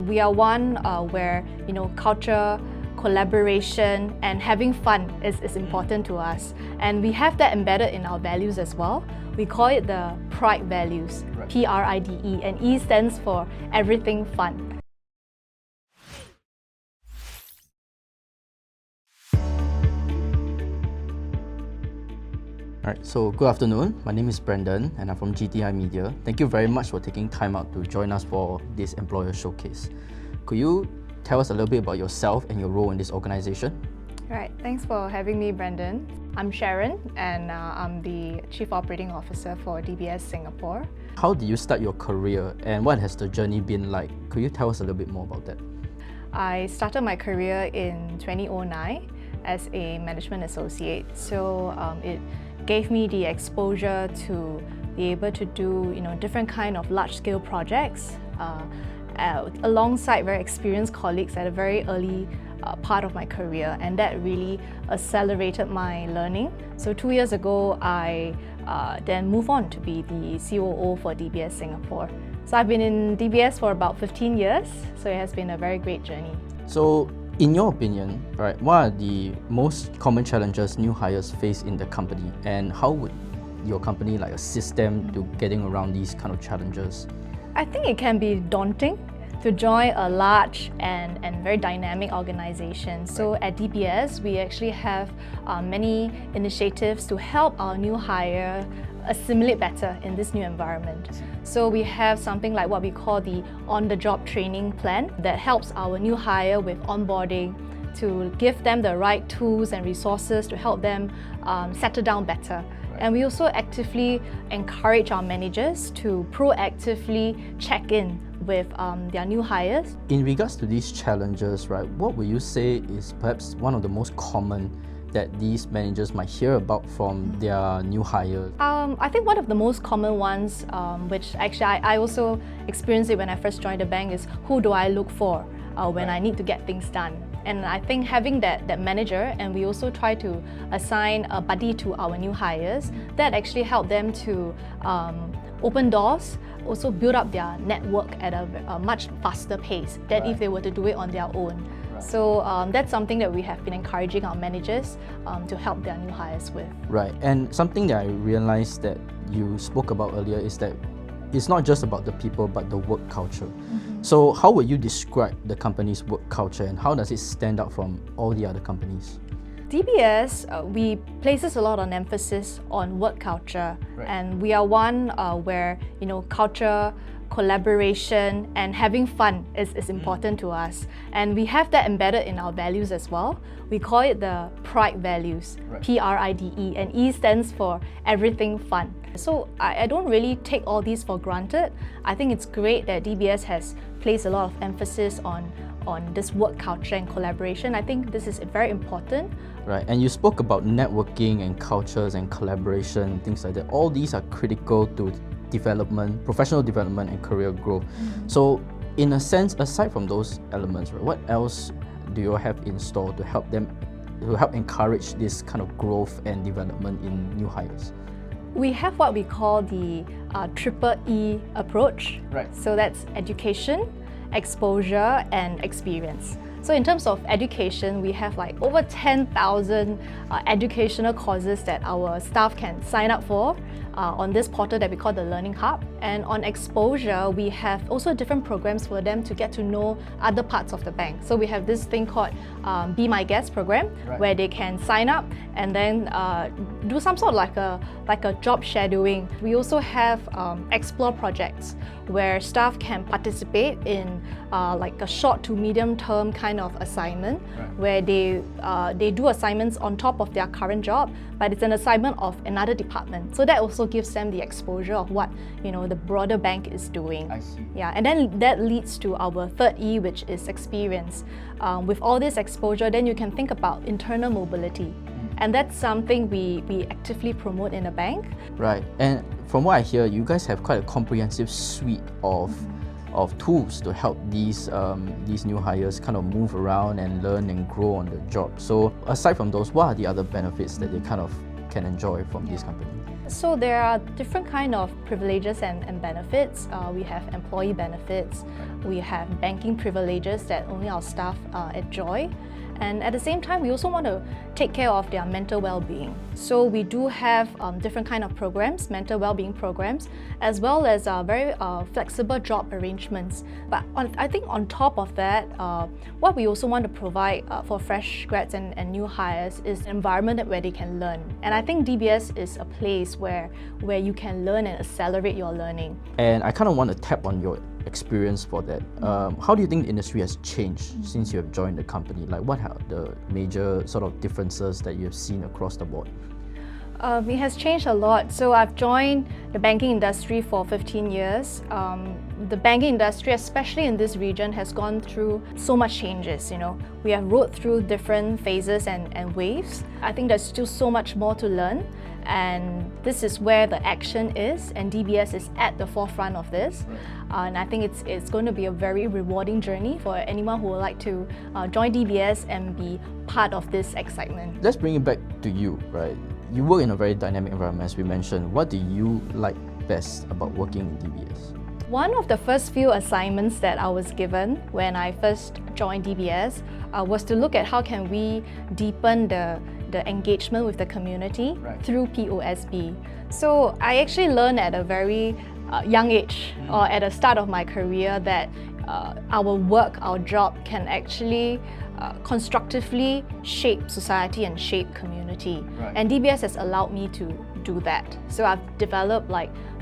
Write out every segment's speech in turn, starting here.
we are one where culture, collaboration and having fun is important to us, and we have that embedded in our values as well. We call it the Pride values, PRIDE, and E stands for everything fun. Alright, so good afternoon. My name is Brendan and I'm from GTI Media. Thank you very much for taking time out to join us for this employer showcase. Could you tell us a little bit about yourself and your role in this organization? Right, thanks for having me, Brendan. I'm Sharon and I'm the Chief Operating Officer for DBS Singapore. How did you start your career and what has the journey been like? Could you tell us a little bit more about that? I started my career in 2009 as a management associate. So it gave me the exposure to be able to do different kind of large-scale projects alongside very experienced colleagues at a very early part of my career, and that really accelerated my learning. So 2 years ago, I then moved on to be the COO for DBS Singapore. So I've been in DBS for about 15 years, so it has been a very great journey. So in your opinion, right, what are the most common challenges new hires face in the company, and how would your company assist them to getting around these kind of challenges? I think it can be daunting to join a large and very dynamic organization. So at DBS, we actually have many initiatives to help our new hire assimilate better in this new environment. So we have something like what we call the on-the-job training plan that helps our new hire with onboarding, to give them the right tools and resources to help them settle down better. And we also actively encourage our managers to proactively check in with their new hires. In regards to these challenges, right, what would you say is perhaps one of the most common that these managers might hear about from their new hires? I think one of the most common ones, which actually I also experienced it when I first joined the bank, is who do I look for when I need to get things done? And I think having that manager, and we also try to assign a buddy to our new hires, that actually help them to open doors, also build up their network at a much faster pace than if they were to do it on their own. So that's something that we have been encouraging our managers to help their new hires with. Right, and something that I realized that you spoke about earlier is that it's not just about the people but the work culture. So how would you describe the company's work culture and how does it stand out from all the other companies? DBS, we places a lot on emphasis on work culture, and we are one where culture, collaboration and having fun is important to us, and we have that embedded in our values as well. We call it the Pride values, PRIDE, and E stands for everything fun. So I don't really take all these for granted. I think it's great that DBS has placed a lot of emphasis on this work culture and collaboration. I think this is very important. Right, and you spoke about networking and cultures and collaboration, things like that. All these are critical to development, professional development and career growth. So in a sense, aside from those elements, right, what else do you have in store to help encourage this kind of growth and development in new hires? We have what we call the triple E approach. So that's education, exposure and experience. So in terms of education, we have over 10,000 educational courses that our staff can sign up for on this portal that we call the Learning Hub. And on exposure, we have also different programs for them to get to know other parts of the bank. So we have this thing called Be My Guest program, where they can sign up and then do some sort of like a job shadowing. We also have Explore projects where staff can participate in like a short to medium term kind of assignment, where they do assignments on top of their current job, but it's an assignment of another department. So that also gives them the exposure of what the broader bank is doing. I see. Yeah, and then that leads to our third E, which is experience. With all this exposure, then you can think about internal mobility. And that's something we actively promote in a bank. Right, and from what I hear, you guys have quite a comprehensive suite of tools to help these new hires kind of move around and learn and grow on the job. So aside from those, what are the other benefits that they kind of can enjoy from this company? So there are different kind of privileges and benefits. We have employee benefits, we have banking privileges that only our staff enjoy. And at the same time, we also want to take care of their mental well-being. So we do have different kind of programs, mental well-being programs, as well as very flexible job arrangements. But I think on top of that, what we also want to provide for fresh grads and new hires is an environment where they can learn. And I think DBS is a place where you can learn and accelerate your learning. And I kind of want to tap on your experience for that. How do you think the industry has changed since you have joined the company? Like, what are the major sort of differences that you have seen across the board? It has changed a lot. So I've joined the banking industry for 15 years. The banking industry, especially in this region, has gone through so much changes. We have rode through different phases and waves. I think there's still so much more to learn. And this is where the action is, and DBS is at the forefront of this. And I think it's going to be a very rewarding journey for anyone who would like to join DBS and be part of this excitement. Let's bring it back to you, right? You work in a very dynamic environment, as we mentioned. What do you like best about working in DBS? One of the first few assignments that I was given when I first joined DBS was to look at how can we deepen the engagement with the community through POSB. So I actually learned at a very young age, or at the start of my career, that our work, our job can actually constructively shape society and shape community. And DBS has allowed me to do that. So I've developed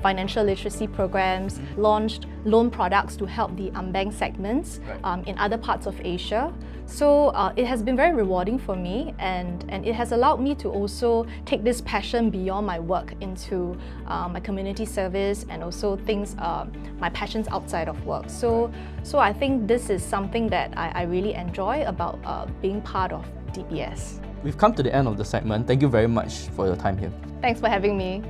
financial literacy programs, launched loan products to help the unbanked segments in other parts of Asia. So it has been very rewarding for me, and it has allowed me to also take this passion beyond my work into my community service and also my passions outside of work. So I think this is something that I really enjoy about being part of DBS. We've come to the end of the segment. Thank you very much for your time here. Thanks for having me.